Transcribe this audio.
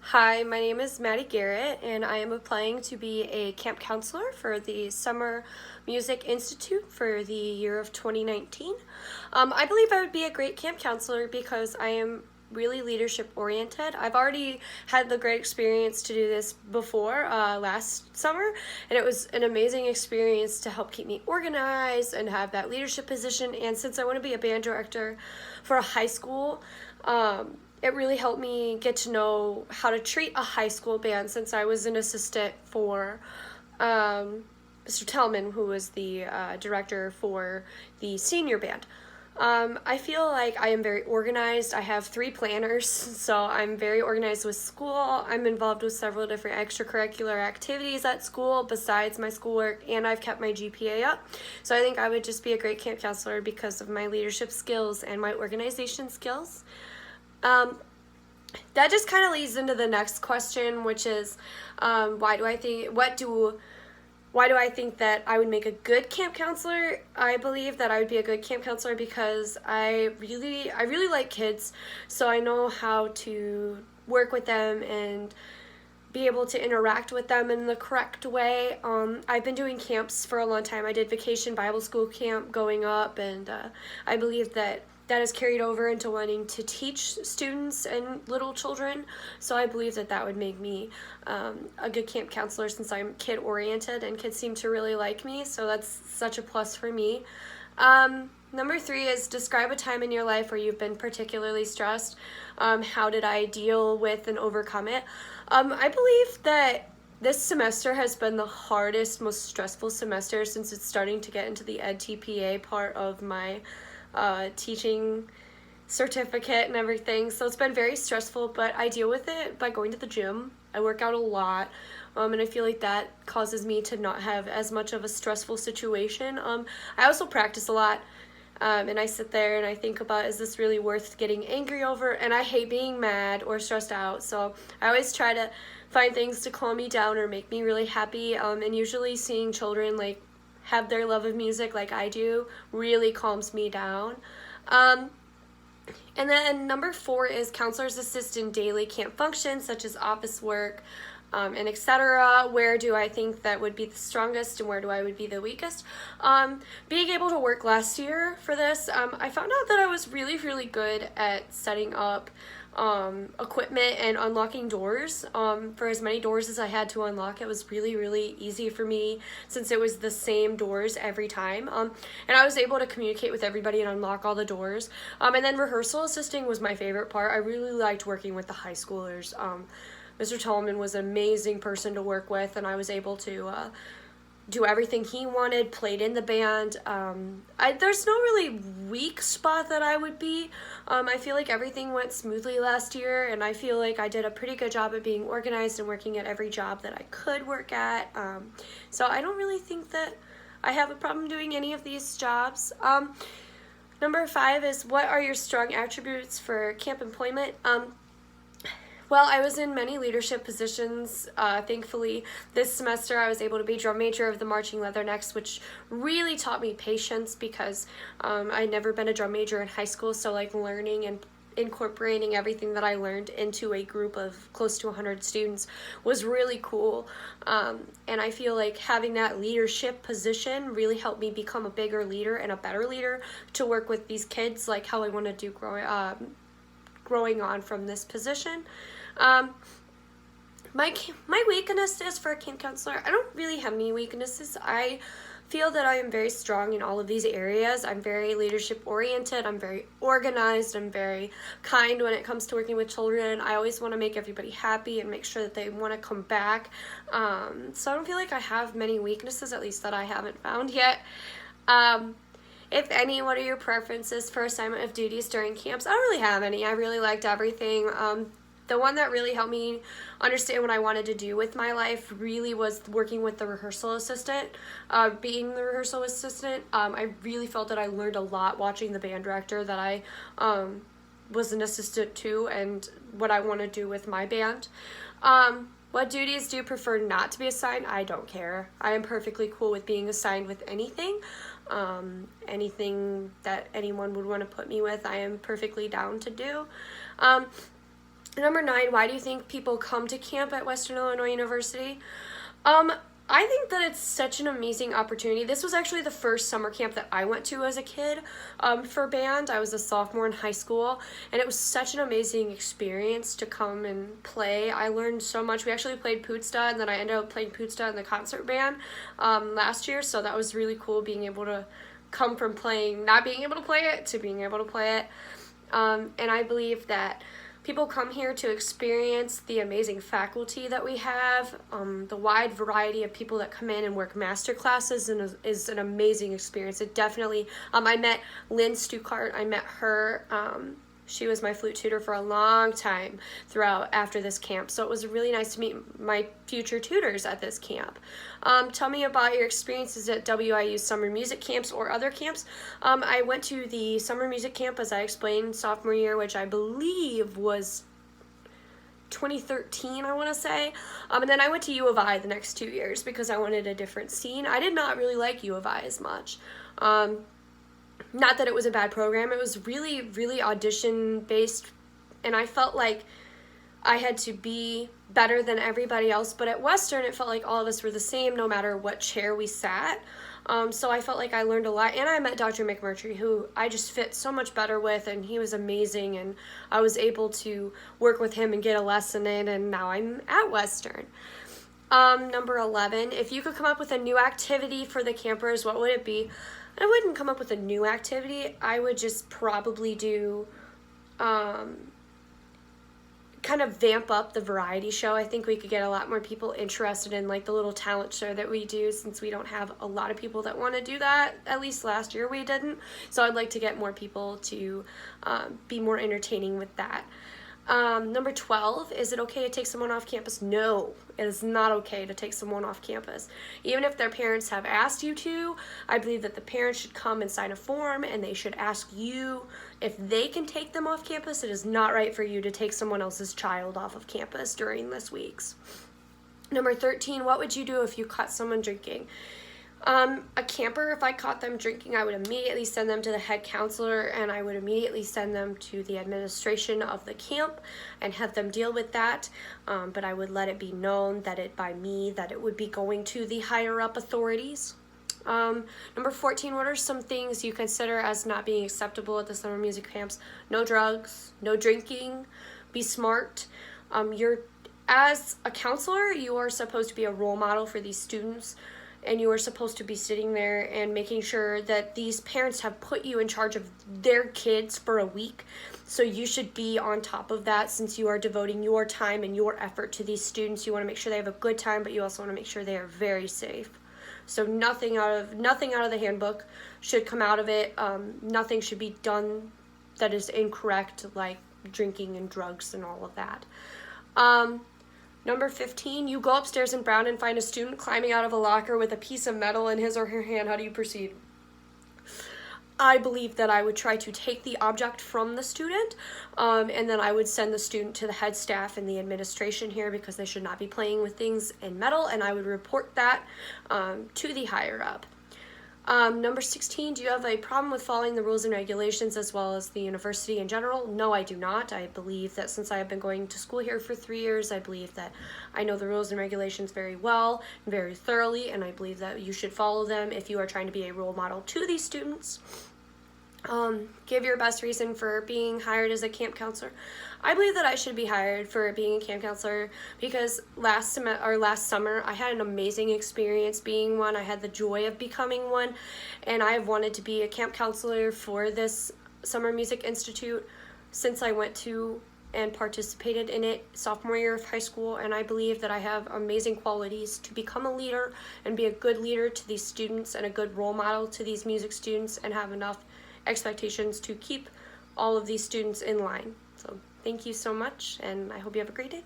Hi, my name is Maddie Garrett, and I am applying to be a camp counselor for the Summer Music Institute for the year of 2019. I believe I would be a great camp counselor because I am really leadership oriented. I've already had the great experience to do this before last summer, and it was an amazing experience to help keep me organized and have that leadership position. And since I want to be a band director for a high school, it really helped me get to know how to treat a high school band since I was an assistant for Mr. Tellman, who was the director for the senior band. I feel like I am very organized. I have 3 planners, so I'm very organized with school. I'm involved with several different extracurricular activities at school besides my schoolwork, and I've kept my GPA up. So I think I would just be a great camp counselor because of my leadership skills and my organization skills. That just kind of leads into the next question, which is why do I think that I would make a good camp counselor? I believe that I would be a good camp counselor because I really like kids, so I know how to work with them and be able to interact with them in the correct way. I've been doing camps for a long time. I did Vacation Bible School camp going up, and I believe that has carried over into wanting to teach students and little children. So I believe that would make me a good camp counselor since I'm kid oriented and kids seem to really like me. So that's such a plus for me. Number 3 is describe a time in your life where you've been particularly stressed. How did I deal with and overcome it? I believe that this semester has been the hardest, most stressful semester since it's starting to get into the Ed TPA part of my teaching certificate and everything. So it's been very stressful, but I deal with it by going to the gym. I work out a lot, and I feel like that causes me to not have as much of a stressful situation. I also practice a lot, and I sit there and I think about, is this really worth getting angry over? And I hate being mad or stressed out, so I always try to find things to calm me down or make me really happy, and usually seeing children have their love of music like I do really calms me down. And then number 4 is counselors assist in daily camp functions such as office work and etc. Where do I think that would be the strongest and where do I would be the weakest? Being able to work last year for this, I found out that I was really good at setting up equipment and unlocking doors. For as many doors as I had to unlock, it was really easy for me since it was the same doors every time. And I was able to communicate with everybody and unlock all the doors. And then rehearsal assisting was my favorite part. I really liked working with the high schoolers. Mr. Tolman was an amazing person to work with, and I was able to do everything he wanted, played in the band. There's no really weak spot that I would be. I feel like everything went smoothly last year, and I feel like I did a pretty good job at being organized and working at every job that I could work at. So I don't really think that I have a problem doing any of these jobs. Number 5 is, what are your strong attributes for camp employment? Well, I was in many leadership positions. Thankfully, this semester I was able to be drum major of the Marching Leathernecks, which really taught me patience because I'd never been a drum major in high school, so learning and incorporating everything that I learned into a group of close to 100 students was really cool. And I feel like having that leadership position really helped me become a bigger leader and a better leader to work with these kids, like how I want to do growing on from this position. My weaknesses for a camp counselor, I don't really have any weaknesses. I feel that I am very strong in all of these areas. I'm very leadership oriented, I'm very organized, I'm very kind when it comes to working with children. I always want to make everybody happy and make sure that they want to come back. So I don't feel like I have many weaknesses, at least that I haven't found yet. If any, what are your preferences for assignment of duties during camps? I don't really have any. I really liked everything. The one that really helped me understand what I wanted to do with my life really was working with the rehearsal assistant. Being the rehearsal assistant, I really felt that I learned a lot watching the band director that I was an assistant to and what I want to do with my band. What duties do you prefer not to be assigned? I don't care. I am perfectly cool with being assigned with anything. Anything that anyone would want to put me with, I am perfectly down to do. Number 9, why do you think people come to camp at Western Illinois University? I think that it's such an amazing opportunity. This was actually the first summer camp that I went to as a kid for band. I was a sophomore in high school, and it was such an amazing experience to come and play. I learned so much. We actually played Pootsta, and then I ended up playing Pootsta in the concert band last year, so that was really cool being able to come from playing, not being able to play it, to being able to play it. And I believe that people come here to experience the amazing faculty that we have, the wide variety of people that come in and work master classes, and is an amazing experience. It definitely, I met Lynn Stukart, I met her, she was my flute tutor for a long time after this camp, so it was really nice to meet my future tutors at this camp. Tell me about your experiences at WIU summer music camps or other camps. I went to the summer music camp, as I explained, sophomore year, which I believe was 2013, I want to say. And then I went to U of I the next 2 years because I wanted a different scene. I did not really like U of I as much. Not that it was a bad program, it was really, really audition based, and I felt like I had to be better than everybody else, but at Western it felt like all of us were the same no matter what chair we sat. So I felt like I learned a lot, and I met Dr. McMurtry, who I just fit so much better with, and he was amazing, and I was able to work with him and get a lesson in, and now I'm at Western. Number 11, if you could come up with a new activity for the campers, what would it be? I wouldn't come up with a new activity. I would just probably do, kind of vamp up the variety show. I think we could get a lot more people interested in like the little talent show that we do, since we don't have a lot of people that want to do that. At least last year we didn't. So I'd like to get more people to be more entertaining with that. Number 12, is it okay to take someone off campus? No, it is not okay to take someone off campus. Even if their parents have asked you to, I believe that the parents should come and sign a form, and they should ask you if they can take them off campus. It is not right for you to take someone else's child off of campus during this week's. Number 13, what would you do if you caught someone drinking? A camper, if I caught them drinking, I would immediately send them to the head counselor, and I would immediately send them to the administration of the camp and have them deal with that. But I would let it be known that it would be going to the higher up authorities. Number 14, what are some things you consider as not being acceptable at the summer music camps? No drugs, no drinking, be smart. As a counselor, you are supposed to be a role model for these students, and you are supposed to be sitting there and making sure that these parents have put you in charge of their kids for a week. So you should be on top of that, since you are devoting your time and your effort to these students. You want to make sure they have a good time, but you also want to make sure they are very safe. So nothing out of the handbook should come out of it. Nothing should be done that is incorrect, like drinking and drugs and all of that. Number 15, you go upstairs in Brown and find a student climbing out of a locker with a piece of metal in his or her hand. How do you proceed? I believe that I would try to take the object from the student, and then I would send the student to the head staff and the administration here, because they should not be playing with things in metal, and I would report that to the higher up. Number 16, do you have a problem with following the rules and regulations as well as the university in general? No, I do not. I believe that since I have been going to school here for 3 years, I believe that I know the rules and regulations very well, very thoroughly, and I believe that you should follow them if you are trying to be a role model to these students. Give your best reason for being hired as a camp counselor. I believe that I should be hired for being a camp counselor because last summer I had an amazing experience being one. I had the joy of becoming one, and I have wanted to be a camp counselor for this Summer Music Institute since I went to and participated in it sophomore year of high school, and I believe that I have amazing qualities to become a leader and be a good leader to these students and a good role model to these music students, and have enough expectations to keep all of these students in line. So thank you so much, and I hope you have a great day.